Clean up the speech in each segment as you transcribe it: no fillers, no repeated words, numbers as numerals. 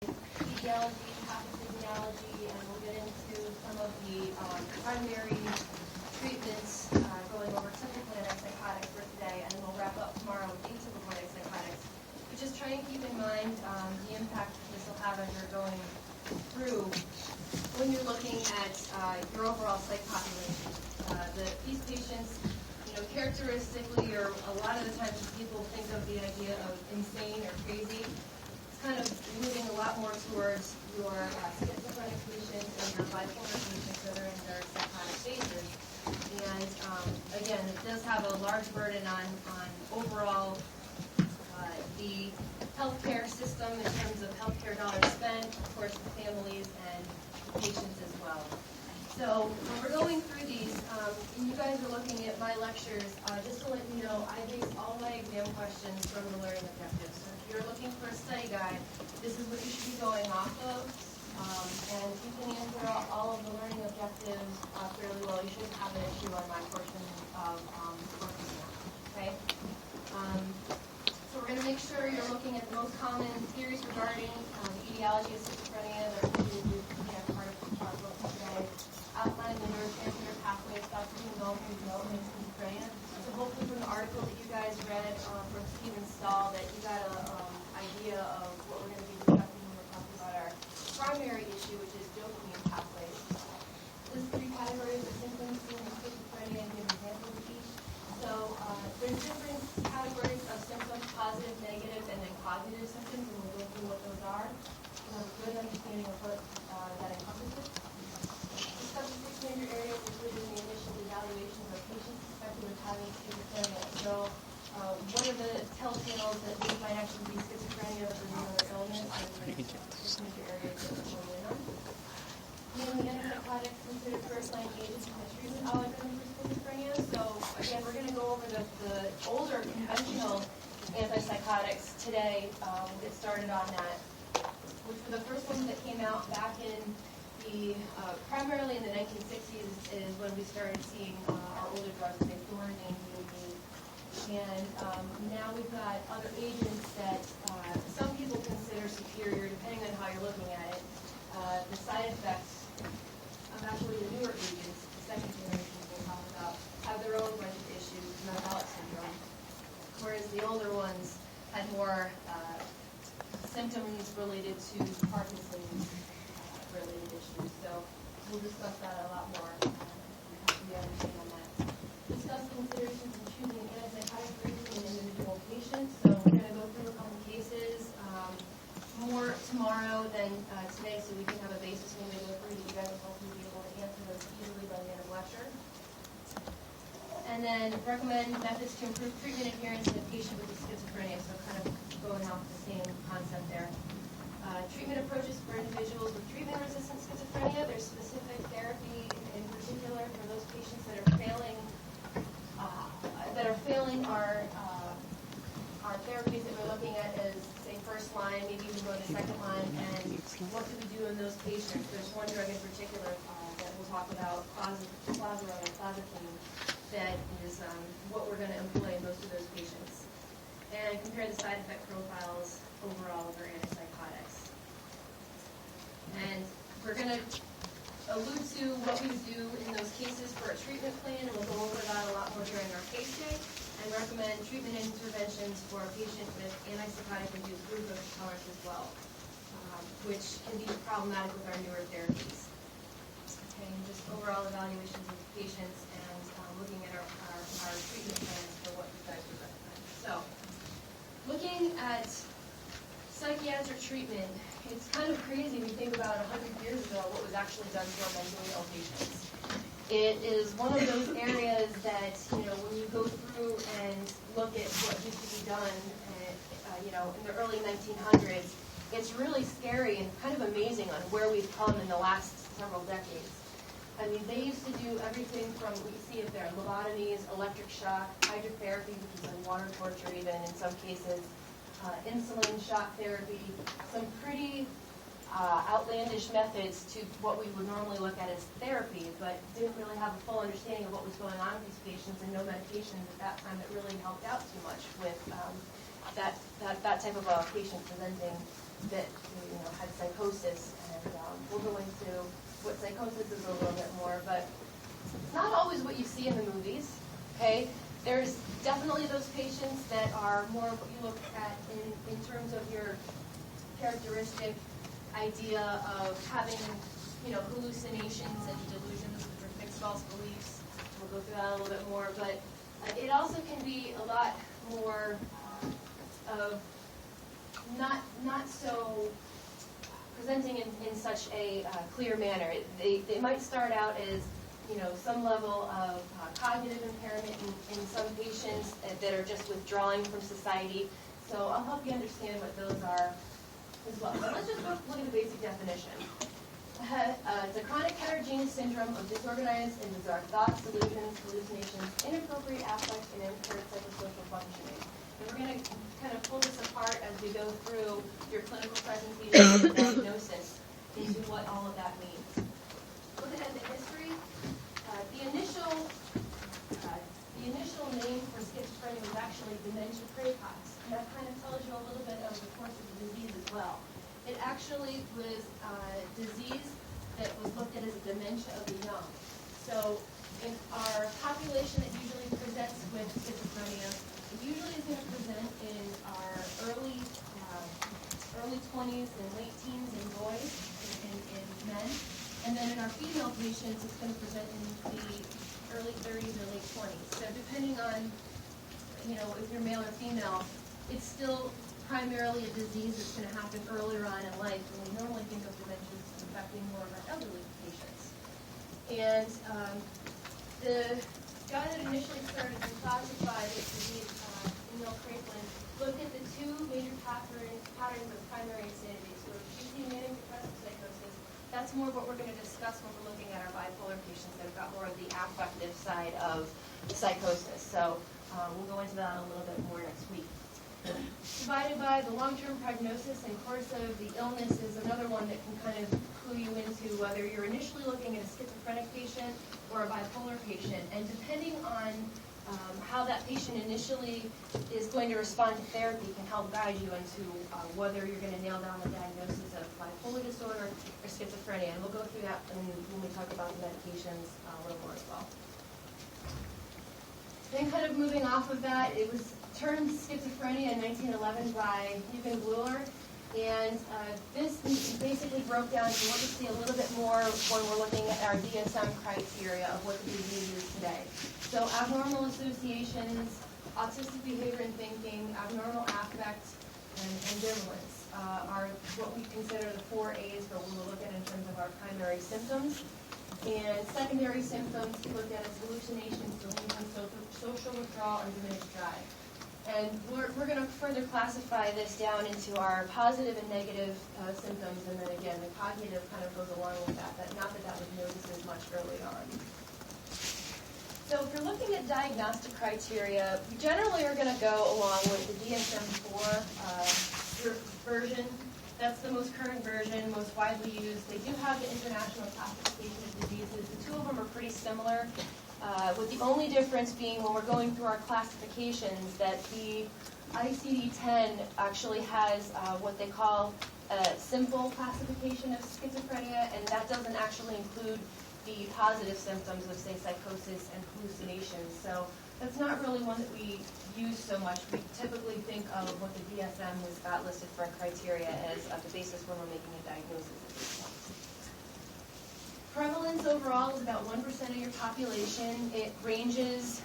etiology, pathophysiology, and we'll get into some of the primary treatments, going over typical antipsychotics for today, and then we'll wrap up tomorrow with atypical antipsychotics. But just try and keep in mind the impact this will have as you're going through when you're looking at your overall psych population. These patients, characteristically, or a lot of the times people think of the idea of insane or crazy. It's kind of moving a lot more towards your schizophrenic patients and your bipolar patients that are in their psychotic phases. And again, it does have a large burden on overall the healthcare system in terms of healthcare dollars spent, of course, the families and the patients as well. So when we're going through these, and you guys are looking at my lectures, just to let you know, I base all my exam questions from the learning objectives. So if you're looking for a study guide, this is what you should be going off of. And if you can answer all of the learning objectives fairly well, you shouldn't have an issue on my portion of working now. Okay? So we're going to make sure you're looking at the most common theories regarding the etiology of schizophrenia. They're going to be part of our book today. Outlining the neurotransmitter pathways thought to involve in development of schizophrenia. So hopefully from the article that you guys read from Stephen Stahl that you got an idea of what we're going to be discussing when we're talking about our primary issue, which is dopamine pathways. There's three categories of symptoms seen in schizophrenia and give examples of each. So there's different categories of symptoms, positive, negative, and then cognitive symptoms, and we'll go through what those are. You have a good understanding of what that encompasses. The 6 major areas included in the initial evaluation of patients suspected of having schizophrenia. So what are the telltales that these might actually be schizophrenia versus another illness? Six major areas that we're going in on. Mainly antipsychotics considered first-line agents in the treatment algorithm for schizophrenia. So again, we're going to go over the older conventional antipsychotics today. We'll get started on that, which were the first ones that came out back in primarily in the 1960s is when we started seeing our older drugs, like Thorazine, DMT, and now we've got other agents that some people consider superior, depending on how you're looking at it. The side effects of actually the newer agents, the second generation we'll talk about, have their own bunch of issues, metabolic syndrome, whereas the older ones had more symptoms related to Parkinson's related issues. So we'll discuss that a lot more. We understand on that. Discuss the considerations in choosing an antipsychotic for an individual patient. So we're going to go through a couple cases more tomorrow than today, so we can have a basis when we go through that you guys will hopefully be able to answer those easily by the end of the lecture. And then recommend methods to improve treatment adherence in a patient with schizophrenia. So kind of going off the same concept there. Treatment approaches for individuals with treatment-resistant schizophrenia. There's specific therapy, in particular, for those patients that are failing our therapies that we're looking at as, say, first line, maybe even go to second line. And what do we do in those patients? There's one drug in particular that we'll talk about, clozapine, that is what we're going to employ in most of those patients. And compare the side effect profiles overall of our antipsychotics. And we're going to allude to what we would do in those cases for a treatment plan, and we'll go over that a lot more during our case day, and recommend treatment interventions for a patient with antipsychotic-induced glucose intolerance as well, which can be problematic with our newer therapies. Okay, and just overall evaluations of patients and looking at our treatment plans for what you guys would recommend. So, looking at psychiatric treatment, it's kind of crazy when you think about 100 years ago what was actually done to our mentally ill patients. It is one of those areas that, when you go through and look at what used to be done, in the early 1900s, it's really scary and kind of amazing on where we've come in the last several decades. I mean, they used to do everything from, we see it there, lobotomies, electric shock, hydrotherapy, which is like water torture even in some cases, insulin shot therapy, some pretty outlandish methods to what we would normally look at as therapy, but didn't really have a full understanding of what was going on with these patients, and no medications at that time that really helped out too much with that type of a patient presenting that had psychosis, and we'll go into what psychosis is a little bit more, but it's not always what you see in the movies, okay? There's definitely those patients that are more what you look at in terms of your characteristic idea of having, hallucinations and delusions or fixed false beliefs. We'll go through that a little bit more, but it also can be a lot more of not so presenting in such a clear manner. They might start out as some level of cognitive impairment in some patients that are just withdrawing from society. So I'll help you understand what those are as well. So let's just look at the basic definition. It's a chronic heterogeneous syndrome of disorganized and bizarre thoughts, delusions, hallucinations, inappropriate affect, and impaired psychosocial functioning. And we're going to kind of pull this apart as we go through your clinical presentation and diagnosis into what all of that means. Looking at the history, the initial name for schizophrenia was actually dementia praecox, and that kind of tells you a little bit of the course of the disease as well. It actually was a disease that was looked at as a dementia of the young. So in our population that usually presents with schizophrenia, it usually is going to present in our early 20s and late teens in boys and men. And then in our female patients, it's going to present in the early 30s or late 20s. So depending on, if you're male or female, it's still primarily a disease that's going to happen earlier on in life, and we normally think of dementia as affecting more of our elderly patients. And the guy that initially started to classify this disease, Emil Kraepelin, looked at the two major patterns of primary insanity. So if you see manic depressive psychosis, that's more what we're going to discuss when we're looking at our bipolar patients that have got more of the affective side of the psychosis. So we'll go into that a little bit more next week. Divided by the long-term prognosis and course of the illness is another one that can kind of clue you into whether you're initially looking at a schizophrenic patient or a bipolar patient. And depending on how that patient initially is going to respond to therapy can help guide you into whether you're going to nail down the diagnosis of bipolar disorder or schizophrenia. And we'll go through that when we talk about the medications a little more as well. Then kind of moving off of that, it was termed schizophrenia in 1911 by Eugen Bleuler, and this basically broke down to what we see a little bit more when we're looking at our DSM criteria of what the disease is today. So abnormal associations, autistic behavior and thinking, abnormal affect, and ambivalence are what we consider the 4 A's for what we'll look at in terms of our primary symptoms. And secondary symptoms we looked at as hallucinations, delusions, social withdrawal, and diminished drive. And we're going to further classify this down into our positive and negative symptoms, and then again, the cognitive kind of goes along with that, but not that was noticed as much early on. So if you're looking at diagnostic criteria, we generally are going to go along with the DSM-4 version. That's the most current version, most widely used. They do have the international classification of diseases. The two of them are pretty similar. With the only difference being when we're going through our classifications that the ICD-10 actually has what they call a simple classification of schizophrenia, and that doesn't actually include the positive symptoms of, say, psychosis and hallucinations. So that's not really one that we use so much. We typically think of what the DSM has got listed for criteria as the basis when we're making a diagnosis at this point. Prevalence overall is about 1% of your population. It ranges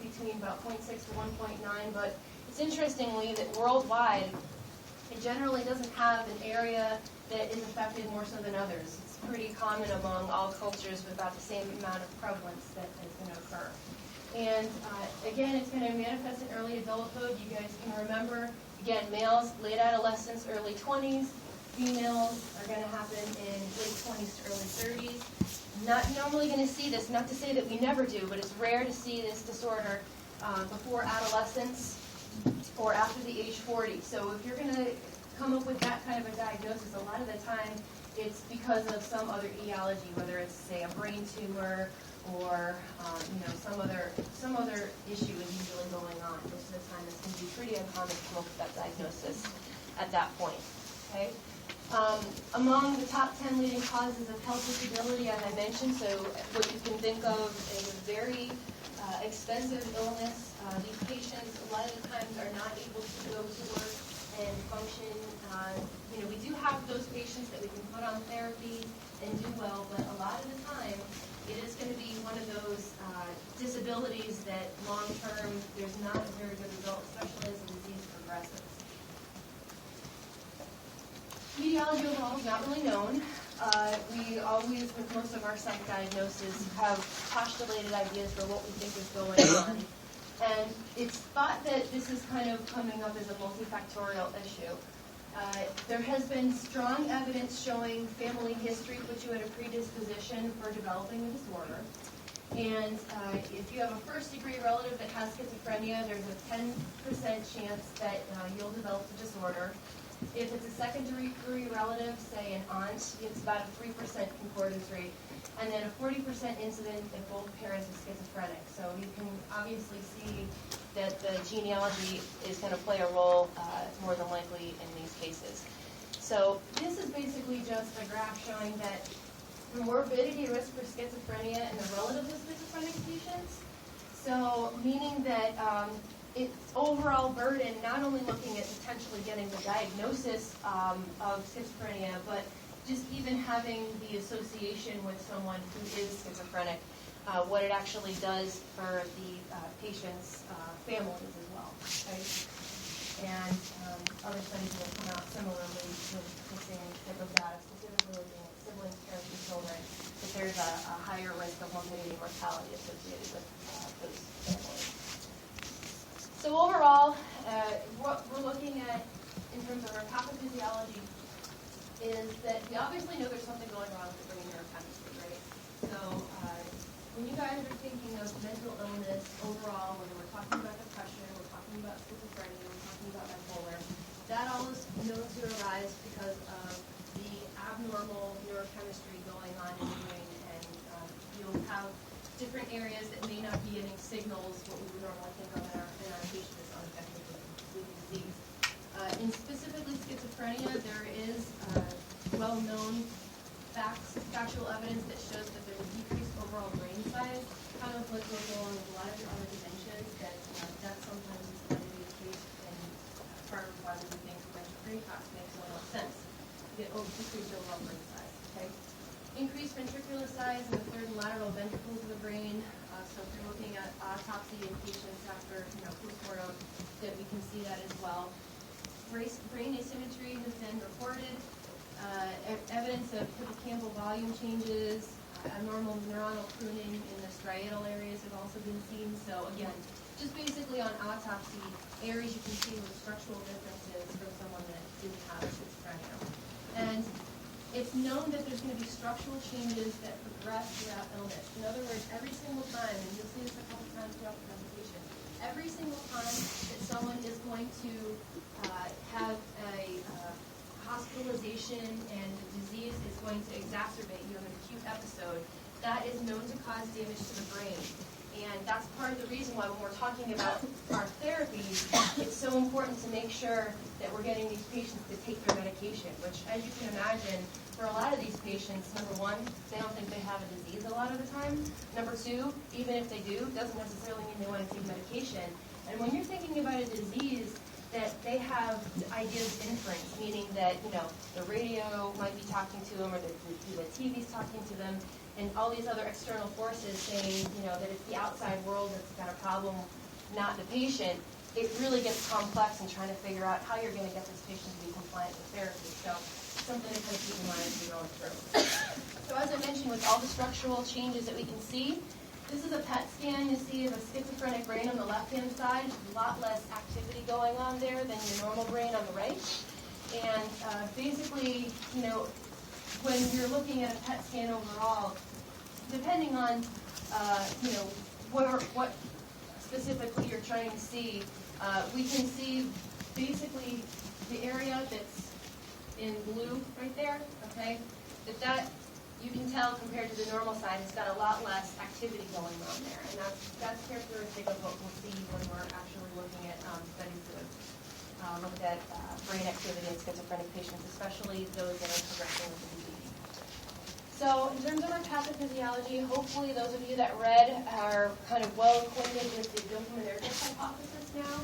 between about 0.6 to 1.9, but it's interestingly that worldwide, it generally doesn't have an area that is affected more so than others. It's pretty common among all cultures with about the same amount of prevalence that is going to occur. And again, it's going to manifest in early adulthood. You guys can remember, again, males, late adolescence, early 20s. Females are going to happen in late 20s to early 30s. Not normally going to see this, not to say that we never do, but it's rare to see this disorder before adolescence or after the age 40. So if you're going to come up with that kind of a diagnosis, a lot of the time it's because of some other etiology, whether it's, say, a brain tumor or some other issue is usually going on. Most of the time, this can be pretty uncommon to come up with that diagnosis at that point. Okay. Among the top 10 leading causes of health disability, as I mentioned, so what you can think of is a very expensive illness. These patients, a lot of the times, are not able to go to work and function. We do have those patients that we can put on therapy and do well, but a lot of the time, it is going to be one of those disabilities that long-term, there's not a very good result, especially as the disease progresses. Etiology overall is not really known. We always, with most of our psych diagnoses, have postulated ideas for what we think is going on. And it's thought that this is kind of coming up as a multifactorial issue. There has been strong evidence showing family history puts you at a predisposition for developing the disorder. And if you have a first-degree relative that has schizophrenia, there's a 10% chance that you'll develop the disorder. If it's a second-degree relative, say an aunt, it's about a 3% concordance rate. And then a 40% incidence if both parents are schizophrenic. So you can obviously see that the genealogy is going to play a role more than likely in these cases. So this is basically just a graph showing that the morbidity risk for schizophrenia in the relatives of schizophrenic patients. So meaning that its overall burden, not only looking at potentially getting the diagnosis of schizophrenia, but just even having the association with someone who is schizophrenic, what it actually does for the patient's families as well. Right? And other studies will come out similarly with the same type of data, specifically looking at siblings, parents, and children, that there's a higher risk of morbidity and mortality associated with those families. So overall, what we're looking at in terms of our pathophysiology is that we obviously know there's something going wrong with the brain neurochemistry, right? So when you guys are thinking of mental illness overall, whether we're talking about depression, we're talking about schizophrenia, we're talking about bipolar, that all is known to arise because of the abnormal neurochemistry going on in the brain, and you'll have different areas that may not be getting signals, what we would normally think of in our patients as unaffected with disease. In specifically schizophrenia, there is well-known factual evidence that shows that there's a decreased overall brain size, kind of what goes along with a lot of your other dimensions, that sometimes is going to be the case, and part of why we think brain tox makes a lot of sense. You get decreased overall brain size. Okay? Increased ventricular size in the third and lateral ventricles of the brain. So if you're looking at autopsy in patients after postmortem, that we can see that as well. Brain asymmetry has been reported. Evidence of hippocampal volume changes, abnormal neuronal pruning in the striatal areas have also been seen. So again, just basically on autopsy, areas you can see with structural differences from someone that didn't have schizophrenia. And it's known that there's going to be structural changes that progress throughout illness. In other words, every single time, and you'll see this a couple times throughout the presentation, every single time that someone is going to have a hospitalization and the disease is going to exacerbate, you have an acute episode, that is known to cause damage to the brain. And that's part of the reason why when we're talking about our therapies, it's so important to make sure that we're getting these patients to take their medication, which, as you can imagine, for a lot of these patients, number one, they don't think they have a disease a lot of the time. Number two, even if they do, doesn't necessarily mean they want to take medication. And when you're thinking about a disease that they have ideas inference, meaning that, the radio might be talking to them or the TV's talking to them, and all these other external forces saying, that it's the outside world that's got a problem, not the patient, it really gets complex in trying to figure out how you're going to get this patient to be compliant with therapy. So something to kind of keep in mind as you're going through. So as I mentioned, with all the structural changes that we can see, this is a PET scan you see of a schizophrenic brain on the left-hand side. A lot less activity going on there than your normal brain on the right. And basically, when you're looking at a PET scan overall, depending on, what specifically you're trying to see, we can see basically the area that's in blue right there, okay? That you can tell compared to the normal side, it's got a lot less activity going on there. And that's characteristic of what we'll see when we're actually looking at studies that have looked at brain activity in schizophrenic patients, especially those that are progressing with the disease. So in terms of our pathophysiology, hopefully those of you that read are kind of well acquainted with the dopaminergic hypothesis now,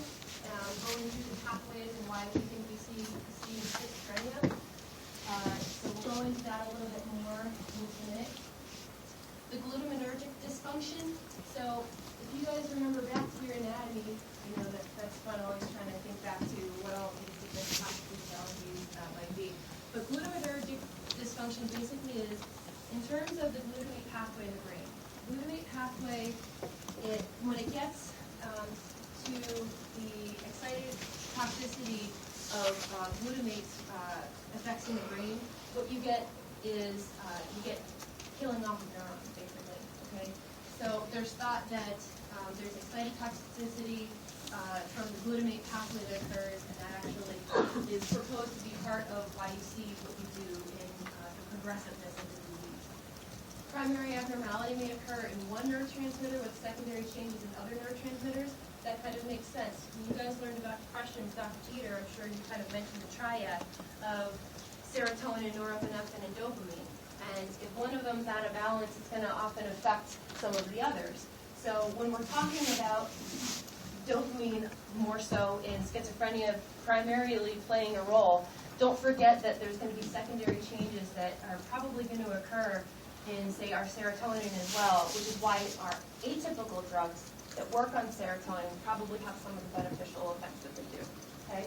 going through the pathways and why we think we see schizophrenia. So we'll go into that a little bit more in a minute. The glutaminergic dysfunction. So if you guys remember back to your anatomy, you know that's fun always trying to think back to what all these different pathophysiologies might be. But glutaminergic dysfunction basically is in terms of the glutamate pathway in the brain. Glutamate pathway, when it gets to the excited toxicity of glutamate effects in the brain, what you get is you get killing off of neurons, basically. Okay, so there's thought that there's excited toxicity from the glutamate pathway that occurs, and that actually is proposed to be part of why you see what you do in the progressiveness of the disease. Primary abnormality may occur in one neurotransmitter with secondary changes in other neurotransmitters. That kind of makes sense. When you guys learned about depression with Dr. Jeter, I'm sure you kind of mentioned the triad of serotonin, norepinephrine, and dopamine. And if one of them's out of balance, it's going to often affect some of the others. So when we're talking about dopamine more so in schizophrenia primarily playing a role, don't forget that there's going to be secondary changes that are probably going to occur in, say, our serotonin as well, which is why our atypical drugs that work on serotonin probably have some of the beneficial effects that they do. Okay?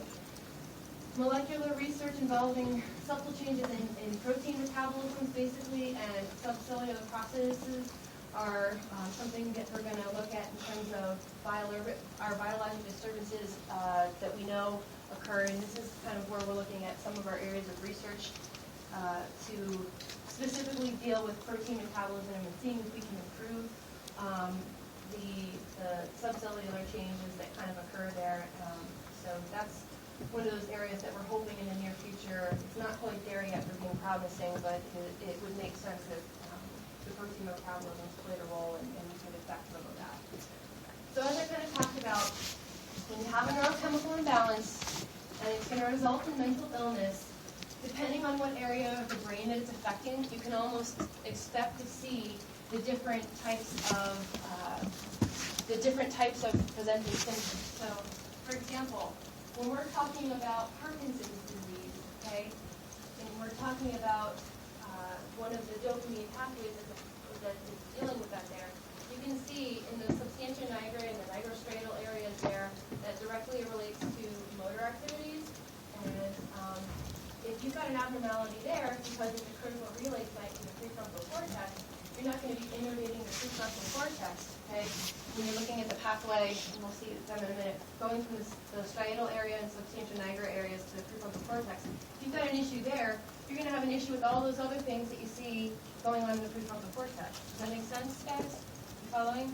Molecular research involving subtle changes in protein metabolisms, basically, and subcellular processes are something that we're going to look at in terms of our biologic disturbances that we know occur. And this is kind of where we're looking at some of our areas of research to specifically deal with protein metabolism and seeing if we can improve the subcellular changes that kind of occur there. So that's one of those areas that we're hoping in the near future. It's not quite there yet for being promising, but it would make sense if the protein metabolism played a role and we could affect some of that. So as I kind of talked about, when you have a neurochemical imbalance and it's going to result in mental illness, depending on what area of the brain that it's affecting, you can almost expect to see the different types of presenting symptoms. So, for example, when we're talking about Parkinson's disease, okay, and we're talking about one of the dopamine pathways that is dealing with that there, you can see in the substantia nigra and the nigrostriatal areas there that directly relates to motor activities. And if you've got an abnormality there, because it's a critical relay site in the prefrontal cortex, you're not going to be innervating the prefrontal cortex, okay? When you're looking at the pathway, and we'll see them in a minute, going from the striatal area and substantia nigra areas to the prefrontal cortex, if you've got an issue there, you're going to have an issue with all those other things that you see going on in the prefrontal cortex. Does that make sense, guys? You following?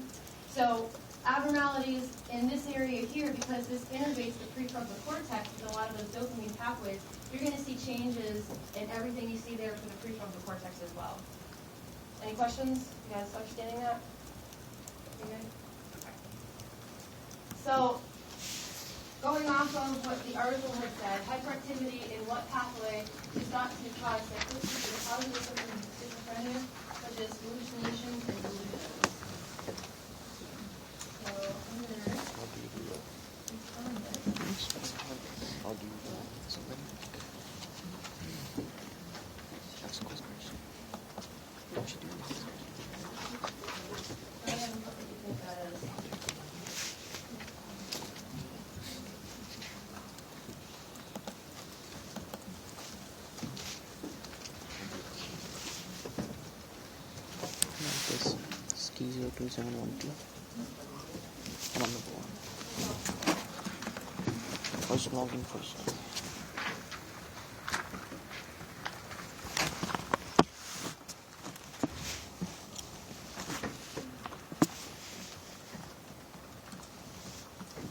So abnormalities in this area here, because this innervates the prefrontal cortex with a lot of those dopamine pathways, you're going to see changes in everything you see there for the prefrontal cortex as well. Any questions? You guys understanding that? You good? Okay. So, going off of what the article had said, hyperactivity in what pathway is thought to cause psychosis and causes symptoms of schizophrenia, such as hallucinations and delusions. So, I'm going to respond this. How do you do that? That's a question. What you do? I haven't looked at what you think that is. This ski 02712. I'm on the board. First login first.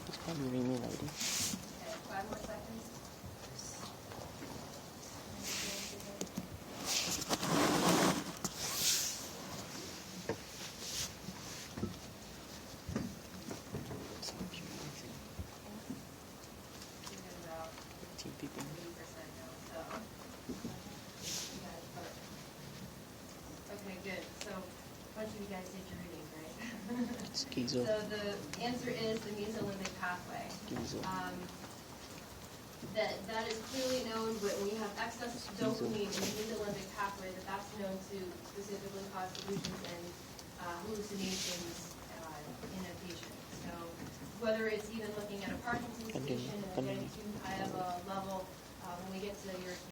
It's probably your email ID. Okay, 5 more seconds. Schizo. So the answer is the mesolimbic pathway. Schizo. That is clearly known when you have excess dopamine in the mesolimbic pathway, that's known to specifically cause delusions and hallucinations in a patient. So whether it's even looking at a Parkinson's patient and getting too high of a level, when we get to your